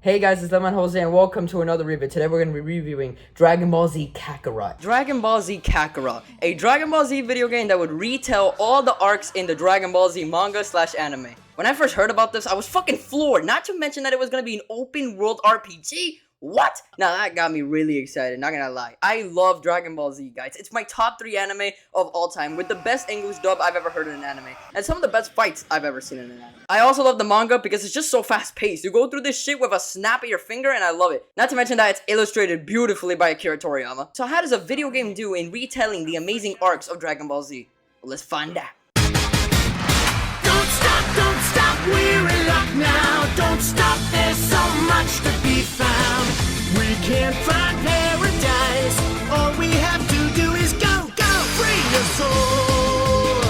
Hey guys, it's Lemon Jose and welcome to another review. Today we're going to be reviewing Dragon Ball Z Kakarot. Dragon Ball Z Kakarot, a Dragon Ball Z video game that would retell all the arcs in the Dragon Ball Z manga / anime. When I first heard about this, I was fucking floored, not to mention that it was going to be an open world RPG. What? Now that got me really excited, not gonna lie. I love Dragon Ball Z, guys. It's my top 3 anime of all time, with the best English dub I've ever heard in an anime, and some of the best fights I've ever seen in an anime. I also love the manga because it's just so fast-paced. You go through this shit with a snap of your finger, and I love it. Not to mention that it's illustrated beautifully by Akira Toriyama. So how does a video game do in retelling the amazing arcs of Dragon Ball Z? Well, let's find out. Don't stop, we're in luck now. Don't stop, there's so much to be found. We can't find paradise. All we have to do is go, free your soul.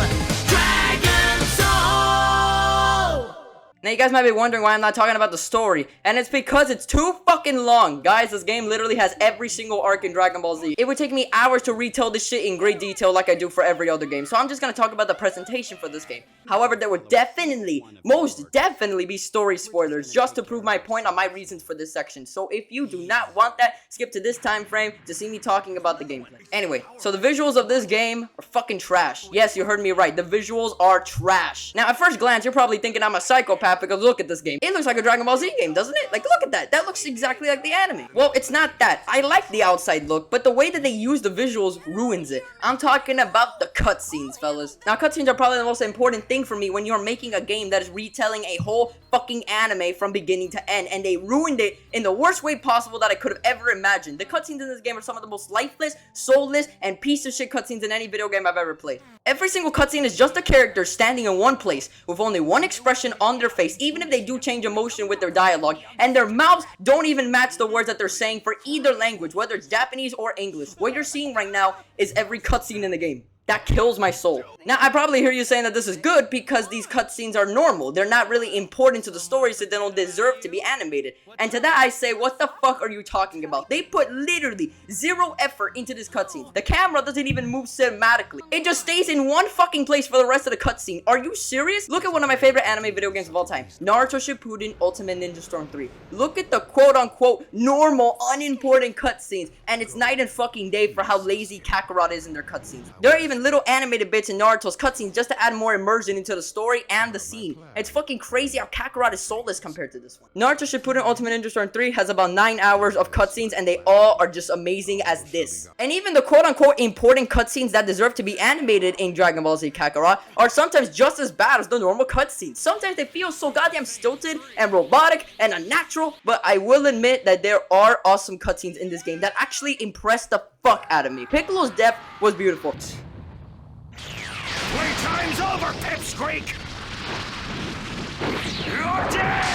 Dragon Soul! Now you guys might be wondering why I'm not talking about the story, and it's because it's too fucking long. Guys, this game literally has every single arc in Dragon Ball Z. It would take me hours to retell this shit in great detail like I do for every other game, so I'm just gonna talk about the presentation for this game. However, there would definitely, most definitely be story spoilers just to prove my point on my reasons for this section. So if you do not want that, skip to this time frame to see me talking about the gameplay. Anyway, so the visuals of this game are fucking trash. Yes, you heard me right. The visuals are trash. Now, at first glance, you're probably thinking I'm a psychopath because look at this game. It looks like a Dragon Ball Z game, doesn't it? Like, look at that. That looks exactly like the anime. Well, it's not that. I like the outside look, but the way that they use the visuals ruins it. I'm talking about the cutscenes, fellas. Now, cutscenes are probably the most important thing for me when you're making a game that is retelling a whole fucking anime from beginning to end, and they ruined it in the worst way possible that I could have ever imagined. The cutscenes in this game are some of the most lifeless, soulless, and piece of shit cutscenes in any video game I've ever played. Every single cutscene is just a character standing in one place with only one expression on their face, even if they do change emotion with their dialogue, and their mouths don't even match the words that they're saying for either language, whether it's Japanese or English. What you're seeing right now is every cutscene in the game. That kills my soul. Now, I probably hear you saying that this is good because these cutscenes are normal. They're not really important to the story, so they don't deserve to be animated. And to that I say, what the fuck are you talking about? They put literally zero effort into this cutscene. The camera doesn't even move cinematically. It just stays in one fucking place for the rest of the cutscene. Are you serious? Look at one of my favorite anime video games of all time, Naruto Shippuden Ultimate Ninja Storm 3. Look at the quote-unquote normal, unimportant cutscenes, and it's night and fucking day for how lazy Kakarot is in their cutscenes. There are even little animated bits in Naruto's cutscenes just to add more immersion into the story and the scene. It's fucking crazy how Kakarot is soulless compared to this one. Naruto Shippuden Ultimate Ninja Storm 3 has about 9 hours of cutscenes, and they all are just amazing as this. And even the quote-unquote important cutscenes that deserve to be animated in Dragon Ball Z Kakarot are sometimes just as bad as the normal cutscenes. Sometimes they feel so goddamn stilted and robotic and unnatural, but I will admit that there are awesome cutscenes in this game that actually impressed the fuck out of me. Piccolo's death was beautiful. Playtime's over, Pipsqueak! You're dead!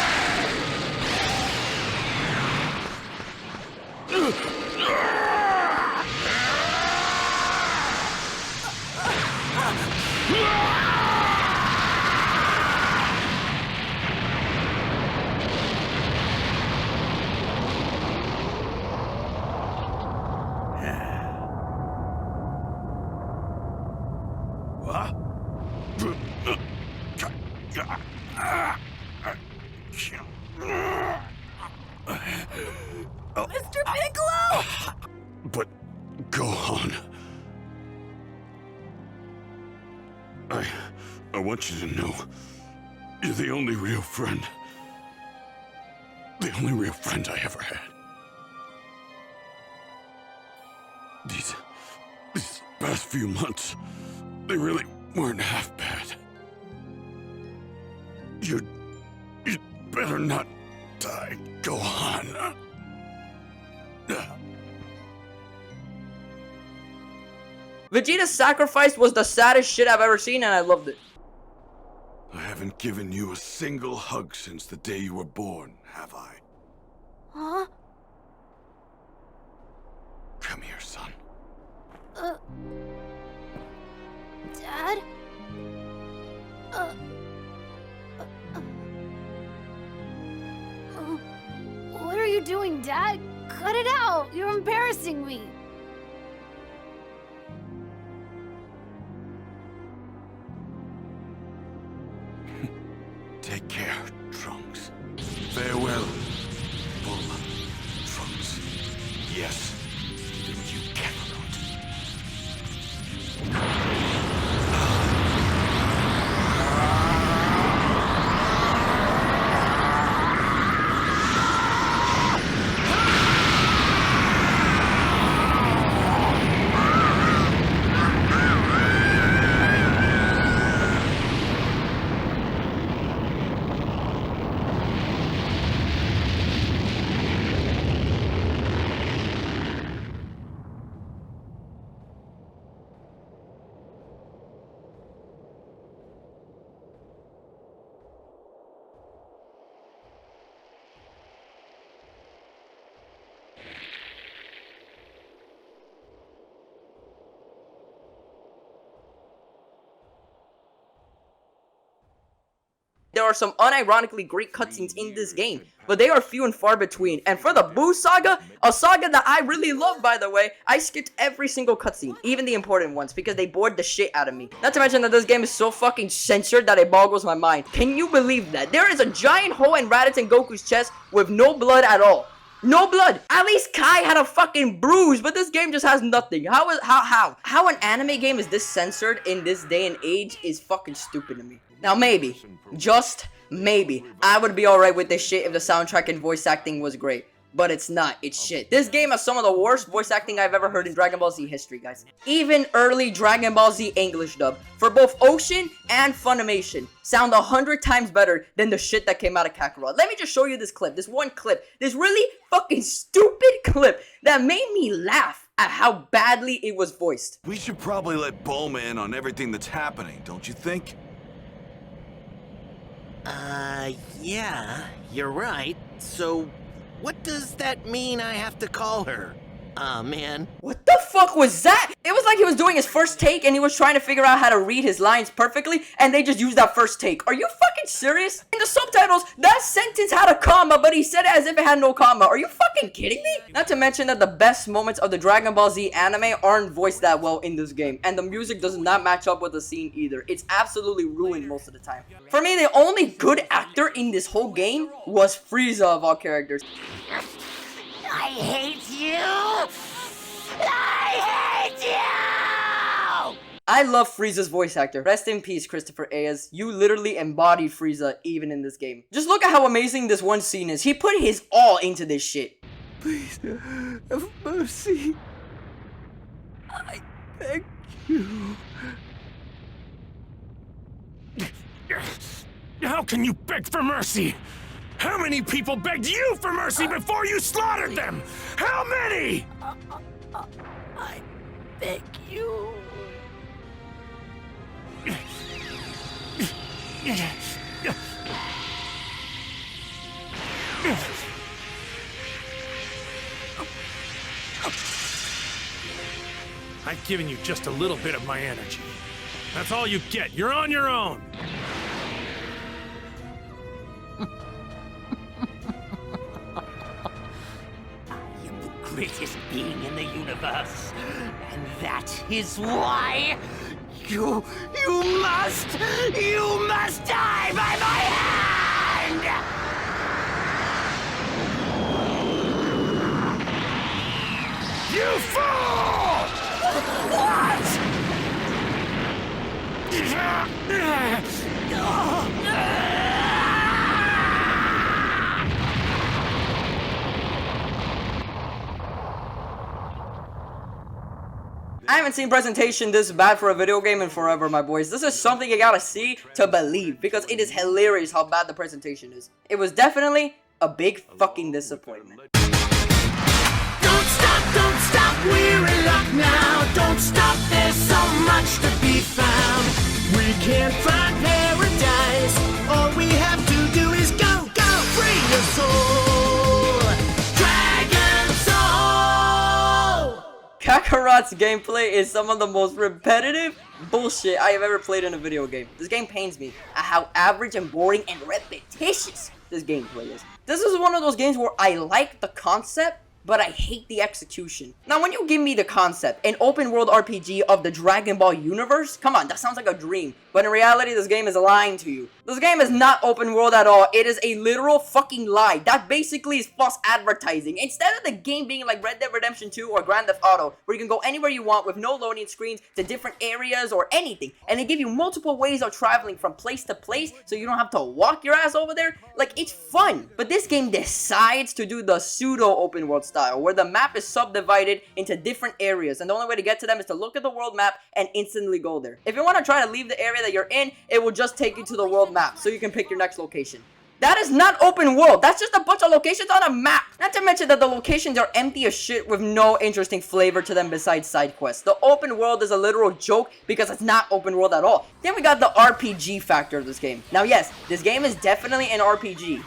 Mr. Piccolo! But go on. I want you to know you're the only real friend. The only real friend I ever had. These past few months, they really weren't half bad. You'd better not die. Go on. Vegeta's sacrifice was the saddest shit I've ever seen, and I loved it. I haven't given you a single hug since the day you were born, have I? Huh? Come here, son. Dad? What are you doing, Dad? Cut it out! You're embarrassing me! Take care, Trunks. Farewell, Yes. Then you, Kakarot. There are some unironically great cutscenes in this game, but they are few and far between. And for the Boo Saga, a saga that I really love, by the way, I skipped every single cutscene, even the important ones, because they bored the shit out of me. Not to mention that this game is so fucking censored that it boggles my mind. Can you believe that? There is a giant hole in Raditz and Goku's chest with no blood at all. No blood! At least Kai had a fucking bruise, but this game just has nothing. How an anime game is this censored in this day and age is fucking stupid to me. Now maybe, just maybe, I would be alright with this shit if the soundtrack and voice acting was great. But it's not, it's shit. This game has some of the worst voice acting I've ever heard in Dragon Ball Z history, guys. Even early Dragon Ball Z English dub, for both Ocean and Funimation, sound 100 times better than the shit that came out of Kakarot. Let me just show you this clip, this one clip, this really fucking stupid clip that made me laugh at how badly it was voiced. We should probably let Bulma in on everything that's happening, don't you think? Yeah, you're right. So, what does that mean I have to call her? Aw, man. What the fuck was that? It was like he was doing his first take and he was trying to figure out how to read his lines perfectly, and they just used that first take. Are you fucking serious? In the subtitles, that sentence had a comma, but he said it as if it had no comma. Are you fucking kidding me? Not to mention that the best moments of the Dragon Ball Z anime aren't voiced that well in this game, and the music does not match up with the scene either. It's absolutely ruined most of the time. For me, the only good actor in this whole game was Frieza of all characters. I hate you! I hate you! I love Frieza's voice actor. Rest in peace, Christopher Ayers. You literally embodied Frieza even in this game. Just look at how amazing this one scene is. He put his all into this shit. Please, have mercy. I beg you. How can you beg for mercy? How many people begged you for mercy before you slaughtered them? How many? I beg you. I've given you just a little bit of my energy. That's all you get. You're on your own. Greatest being in the universe. And that is why you must die by my hand! You fool! I haven't seen presentation this bad for a video game in forever, my boys. This is something you gotta see to believe, because it is hilarious how bad the presentation is. It was definitely a big fucking disappointment. Don't stop, we're in luck now. Don't stop, there's so much to be found. We can't find paradise. All we have to do is go, free your soul. Dragon Soul! Kakarot's gameplay is some of the most repetitive bullshit I have ever played in a video game. This game pains me at how average and boring and repetitious this gameplay is. This is one of those games where I like the concept, but I hate the execution. Now, when you give me the concept, an open world RPG of the Dragon Ball universe, come on, that sounds like a dream. But in reality, this game is lying to you. This game is not open world at all. It is a literal fucking lie. That basically is false advertising. Instead of the game being like Red Dead Redemption 2 or Grand Theft Auto, where you can go anywhere you want with no loading screens to different areas or anything, and they give you multiple ways of traveling from place to place so you don't have to walk your ass over there, like, it's fun. But this game decides to do the pseudo open world style, where the map is subdivided into different areas, and the only way to get to them is to look at the world map and instantly go there. If you want to try to leave the area that you're in, it will just take you to the world map so you can pick your next location. That is not open world. That's just a bunch of locations on a map. Not to mention that the locations are empty as shit with no interesting flavor to them besides side quests. The open world is a literal joke because it's not open world at all. Then we got the RPG factor of this game. Now, yes, this game is definitely an RPG.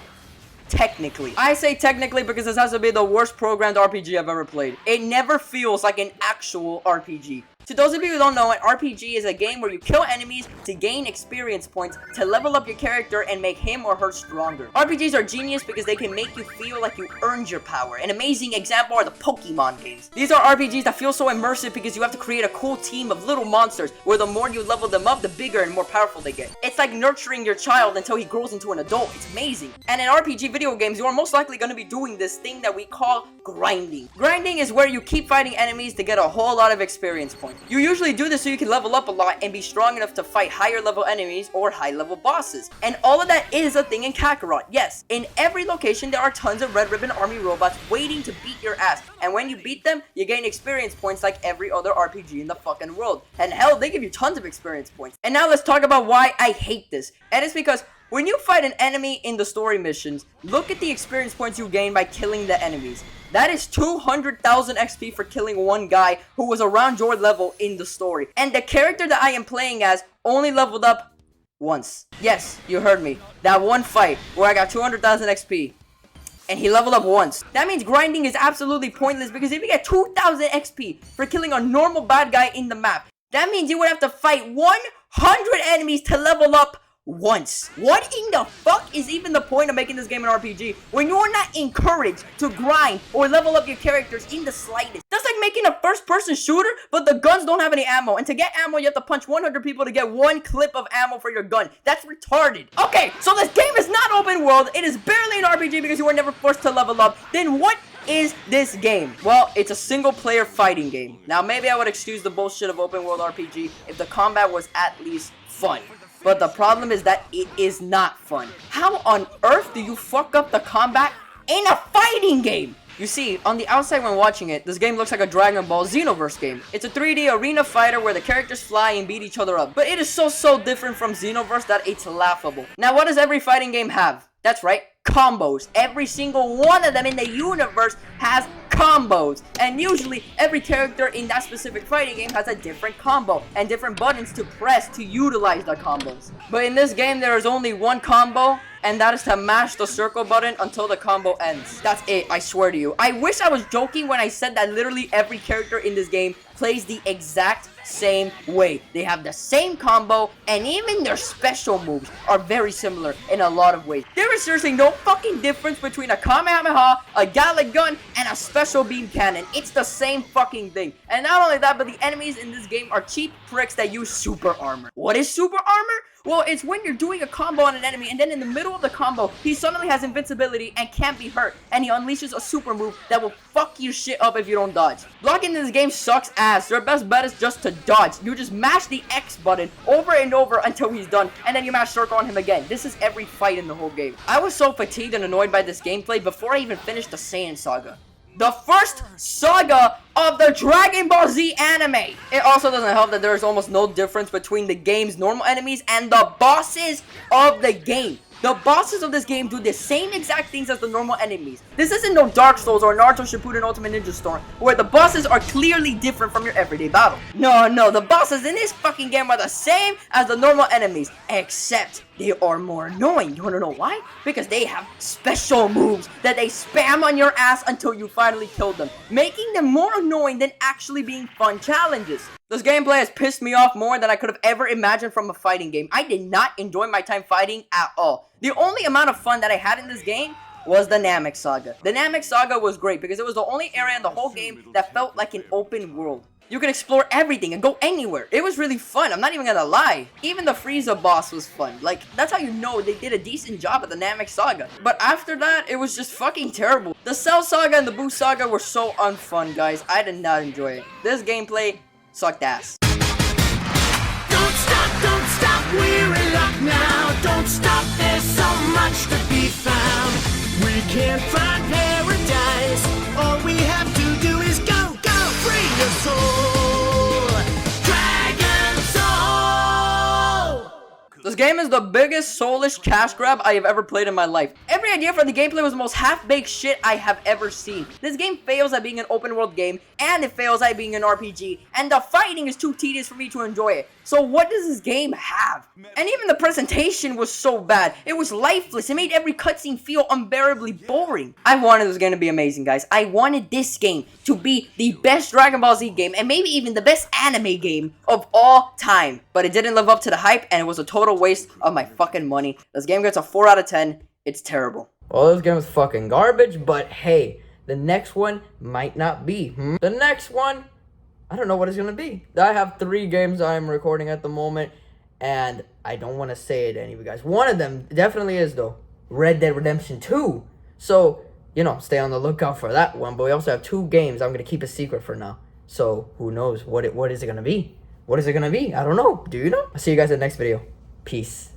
Technically. I say technically because this has to be the worst programmed RPG I've ever played. It never feels like an actual RPG. To those of you who don't know, an RPG is a game where you kill enemies to gain experience points to level up your character and make him or her stronger. RPGs are genius because they can make you feel like you earned your power. An amazing example are the Pokemon games. These are RPGs that feel so immersive because you have to create a cool team of little monsters where the more you level them up, the bigger and more powerful they get. It's like nurturing your child until he grows into an adult. It's amazing. And in RPG video games, you are most likely going to be doing this thing that we call grinding. Grinding is where you keep fighting enemies to get a whole lot of experience points. You usually do this so you can level up a lot and be strong enough to fight higher level enemies or high level bosses. And all of that is a thing in Kakarot. Yes, in every location there are tons of Red Ribbon Army robots waiting to beat your ass. And when you beat them, you gain experience points like every other RPG in the fucking world. And hell, they give you tons of experience points. And now let's talk about why I hate this. And it's because when you fight an enemy in the story missions, look at the experience points you gain by killing the enemies. That is 200,000 XP for killing one guy who was around your level in the story. And the character that I am playing as only leveled up once. Yes, you heard me. That one fight where I got 200,000 XP. And he leveled up once. That means grinding is absolutely pointless because if you get 2,000 XP for killing a normal bad guy in the map, that means you would have to fight 100 enemies to level up once. What in the fuck is even the point of making this game an RPG when you're not encouraged to grind or level up your characters in the slightest? That's like making a first-person shooter, but the guns don't have any ammo. And to get ammo, you have to punch 100 people to get one clip of ammo for your gun. That's retarded. Okay, so this game is not open world. It is barely an RPG because you were never forced to level up. Then what is this game? Well, it's a single-player fighting game. Now, maybe I would excuse the bullshit of open world RPG if the combat was at least fun. But the problem is that it is not fun. How on earth do you fuck up the combat in a fighting game? You see, on the outside when watching it, this game looks like a Dragon Ball Xenoverse game. It's a 3D arena fighter where the characters fly and beat each other up. But it is so different from Xenoverse that it's laughable. Now, what does every fighting game have? That's right, combos. Every single one of them in the universe has combos. And usually, every character in that specific fighting game has a different combo and different buttons to press to utilize the combos. But in this game, there is only one combo, and that is to mash the circle button until the combo ends. That's it, I swear to you. I wish I was joking when I said that literally every character in this game plays the exact same way. They have the same combo, and even their special moves are very similar in a lot of ways. There is seriously no fucking difference between a Kamehameha, a Gallic gun, and a special beam cannon. It's the same fucking thing. And not only that, but the enemies in this game are cheap pricks that use super armor. What is super armor? Well, it's when you're doing a combo on an enemy, and then in the middle of the combo, he suddenly has invincibility and can't be hurt, and he unleashes a super move that will fuck your shit up if you don't dodge. Blocking in this game sucks ass. Your best bet is just to dodge. You just mash the X button over and over until he's done, and then you mash circle on him again. This is every fight in the whole game. I was so fatigued and annoyed by this gameplay before I even finished the Saiyan Saga. The first saga of the Dragon Ball Z anime. It also doesn't help that there is almost no difference between the game's normal enemies and the bosses of the game. The bosses of this game do the same exact things as the normal enemies. This isn't no Dark Souls or Naruto Shippuden Ultimate Ninja Storm, where the bosses are clearly different from your everyday battle. No, the bosses in this fucking game are the same as the normal enemies, except they are more annoying. You wanna know why? Because they have special moves that they spam on your ass until you finally kill them, making them more annoying than actually being fun challenges. This gameplay has pissed me off more than I could have ever imagined from a fighting game. I did not enjoy my time fighting at all. The only amount of fun that I had in this game was the Namek Saga. The Namek Saga was great because it was the only area in the whole game that felt like an open world. You could explore everything and go anywhere. It was really fun, I'm not even gonna lie. Even the Frieza boss was fun. Like, that's how you know they did a decent job at the Namek Saga. But after that, it was just fucking terrible. The Cell Saga and the Boo Saga were so unfun, guys. I did not enjoy it. This gameplay sucked ass. Don't stop, we're in luck now. Don't stop, there's so much to be found. We can't find paradise. All we have to do is go, go, free your soul. Dragon Soul! This game is the biggest soulish cash grab I have ever played in my life. Every idea for the gameplay was the most half-baked shit I have ever seen. This game fails at being an open world game, and it fails at being an RPG, and the fighting is too tedious for me to enjoy it. So what does this game have? And even the presentation was so bad. It was lifeless. It made every cutscene feel unbearably boring. I wanted this game to be amazing, guys. I wanted this game to be the best Dragon Ball Z game, and maybe even the best anime game of all time. But it didn't live up to the hype, and it was a total waste of my fucking money. This game gets a 4 out of 10. It's terrible. Well, this game is fucking garbage, but hey, the next one might not be. The next one, I don't know what it's gonna be. I have 3 games I'm recording at the moment, and I don't want to say it to any of you guys. One of them definitely is, though, Red Dead Redemption 2. So, you know, stay on the lookout for that one. But we also have 2 games I'm gonna keep a secret for now. So, who knows? What is it gonna be? What is it gonna be? I don't know. Do you know? I'll see you guys in the next video. Peace.